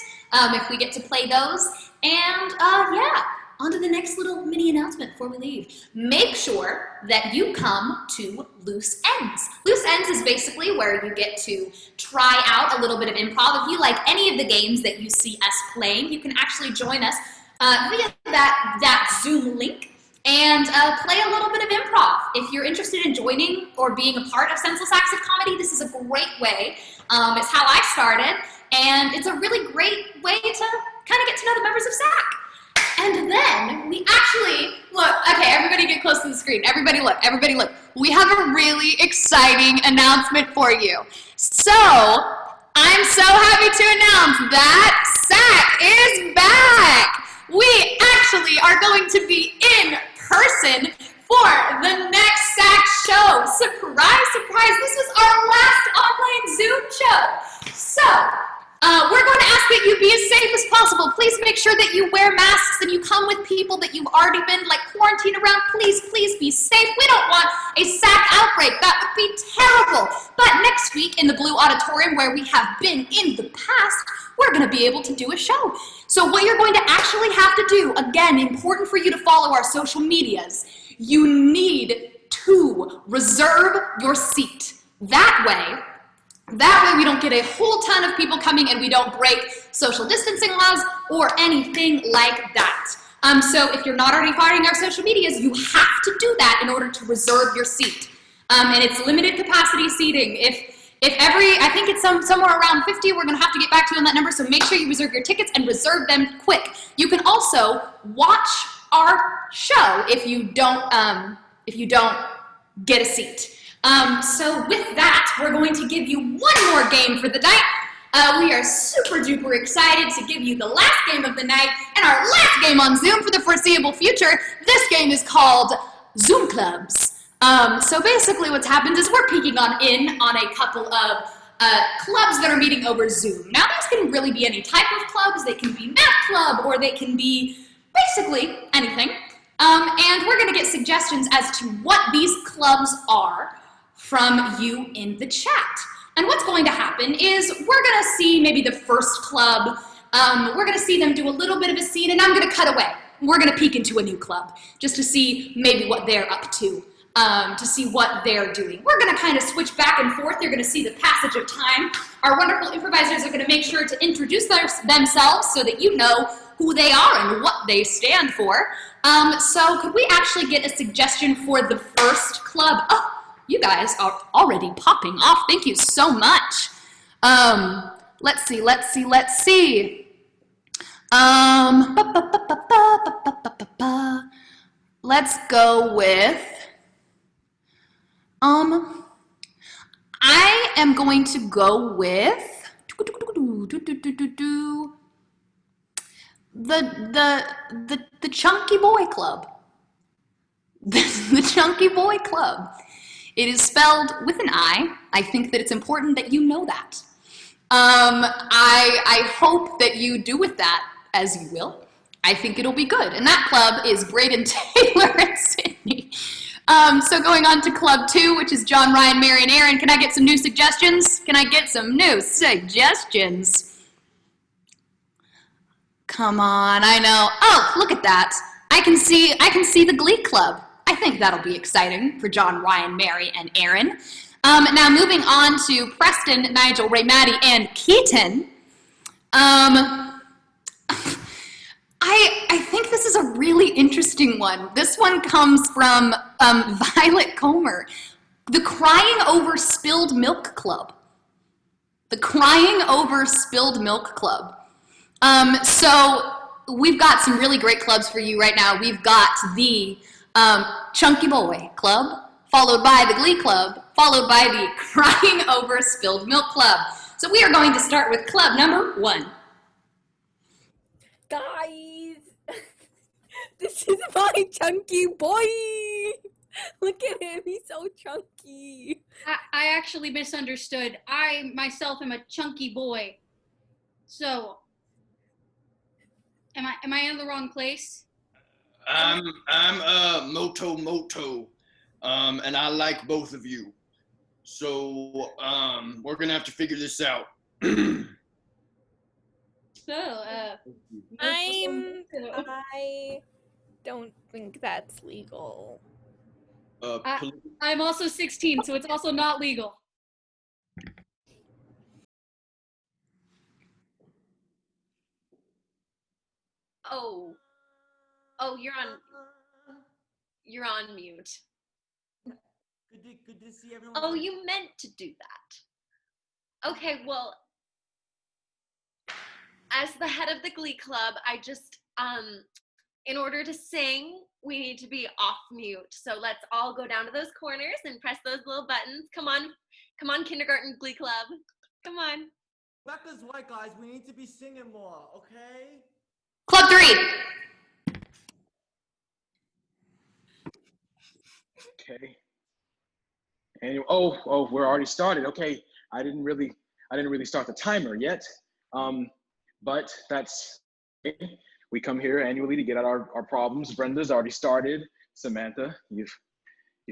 if we get to play those. And yeah, on to the next little mini announcement before we leave. Make sure that you come to Loose Ends. Loose Ends is basically where you get to try out a little bit of improv. If you like any of the games that you see us playing, you can actually join us via that Zoom link and play a little bit of improv. If you're interested in joining or being a part of Senseless Acts of Comedy, this is a great way. It's how I started, and it's a really great way to kind of get to know the members of SAC. And then we actually, look, okay, everybody get close to the screen. Everybody look. We have a really exciting announcement for you. So, I'm so happy to announce that SAC is back. We actually are going to be in person for the next SAC show. Surprise, surprise, this was our last online Zoom show. So, we're going to ask that you be as safe as possible. Please make sure that you wear masks and you come with people that you've already been quarantined around. Please be safe. We don't want a SAC outbreak. That would be terrible. But next week in the Blue Auditorium, where we have been in the past, we're going to be able to do a show. So what you're going to actually have to do, again, important for you to follow our social medias, you need to reserve your seat. That way we don't get a whole ton of people coming and we don't break social distancing laws or anything like that. So if you're not already following our social medias, you have to do that in order to reserve your seat. And it's limited capacity seating. I think it's somewhere around 50, we're gonna have to get back to you on that number, so make sure you reserve your tickets and reserve them quick. You can also watch our show if you don't get a seat. So with that, we're going to give you one more game for the night. We are super duper excited to give you the last game of the night and our last game on Zoom for the foreseeable future. This game is called Zoom Clubs. So basically what's happened is we're peeking on a couple of clubs that are meeting over Zoom. Now these can really be any type of clubs. They can be math club or they can be basically anything. And we're gonna get suggestions as to what these clubs are from you in the chat. And what's going to happen is we're gonna see maybe the first club, we're gonna see them do a little bit of a scene and I'm gonna cut away. We're gonna peek into a new club just to see maybe what they're up to see what they're doing. We're gonna kind of switch back and forth. You're gonna see the passage of time. Our wonderful improvisers are gonna make sure to introduce themselves so that you know who they are and what they stand for. So could we actually get a suggestion for the first club? Oh, you guys are already popping off. Thank you so much. Let's see. Let's go with, I am going to go with the Chunky Boy Club. The Chunky Boy Club. It is spelled with an I. I think that it's important that you know that. I hope that you do with that as you will. I think it'll be good. And that club is Braden, Taylor, and Sydney. So going on to Club 2, which is John, Ryan, Mary, and Aaron. Can I get some new suggestions? Come on, I know. Oh, look at that. I can see the Glee Club. I think that'll be exciting for John, Ryan, Mary, and Aaron. Now moving on to Preston, Nigel, Ray, Maddie, and Keaton. I think this is a really interesting one. This one comes from Violet Comer. The Crying Over Spilled Milk Club. The Crying Over Spilled Milk Club. So we've got some really great clubs for you right now. We've got the Chunky Boy Club, followed by the Glee Club, followed by the Crying Over Spilled Milk Club. So we are going to start with club number 1. Guys, this is my chunky boy. Look at him, he's so chunky. I actually misunderstood. I myself am a chunky boy. So, am I in the wrong place? I'm Moto, and I like both of you. So we're gonna have to figure this out. I don't think that's legal. I'm also 16, so it's also not legal. Oh, you're on mute. Good to see everyone. Oh, you meant to do that. Okay, well, as the head of the Glee Club, I just, in order to sing, we need to be off mute. So let's all go down to those corners and press those little buttons. Come on, Kindergarten Glee Club. Come on. Becca's right, guys. We need to be singing more, okay? Club 3. Okay. And we're already started. Okay, I didn't really start the timer yet. But that's okay. We come here annually to get out our problems. Brenda's already started. Samantha, you've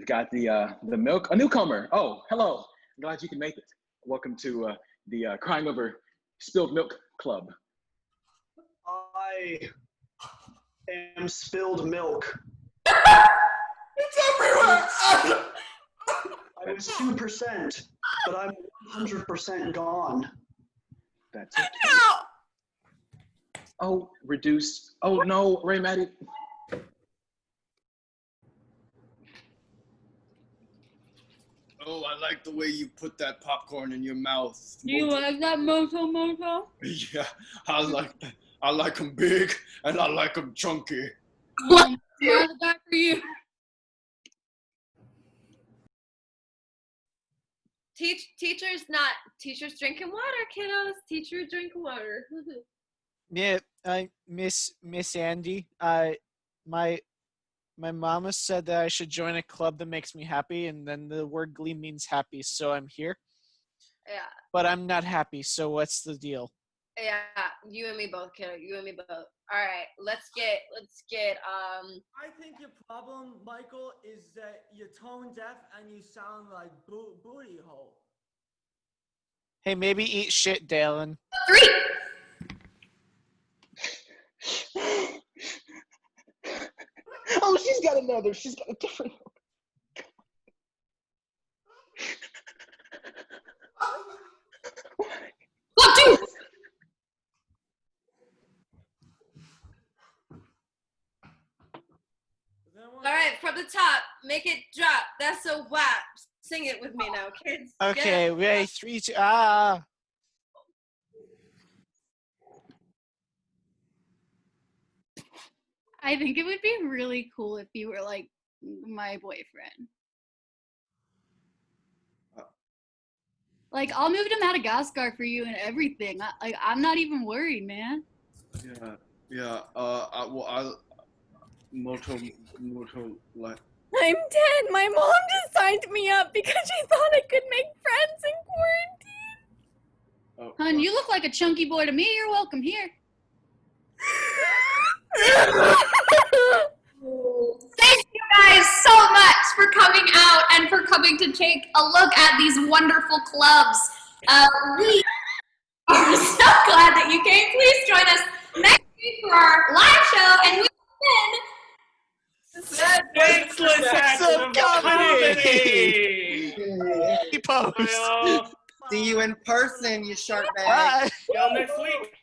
got the milk. A newcomer. Oh, hello. I'm glad you can make it. Welcome to the Crying Over Spilled Milk Club. I am spilled milk. It's everywhere! I was 2%, but I'm 100% gone. That's it. Oh, reduced. Oh no, Ray Maddie. Oh, I like the way you put that popcorn in your mouth. You like that, Moto? Yeah, I like that. I like them big and I like them chunky. How's that for you? Teachers drinking water, kiddos. Teachers drinking water. Yeah, Miss Andy. My mama said that I should join a club that makes me happy, and then the word glee means happy, so I'm here. Yeah. But I'm not happy, so what's the deal? Yeah, you and me both, kiddo. You and me both. All right, let's get. I think your problem, Michael, is that you're tone deaf and you sound like booty hole. Hey, maybe eat shit, Dalen. 3. Oh, she's got another. She's got a different Club 2. All right, from the top, make it drop. That's a whap. Sing it with me now, kids. Okay, Get it? wait, 3, 2, ah. I think it would be really cool if you were like my boyfriend. Like, I'll move to Madagascar for you and everything. I'm not even worried, man. Yeah. Moto, like. I'm 10. My mom just signed me up because she thought I could make friends in quarantine. Hun, you look like a chunky boy to me. You're welcome here. Thank you guys so much for coming out and for coming to take a look at these wonderful clubs. We are so glad that you came. Please join us next week for our live show, and we Faceless Acts of Comedy! Post. See you in person, you sharp bag. Bye. See y'all next week.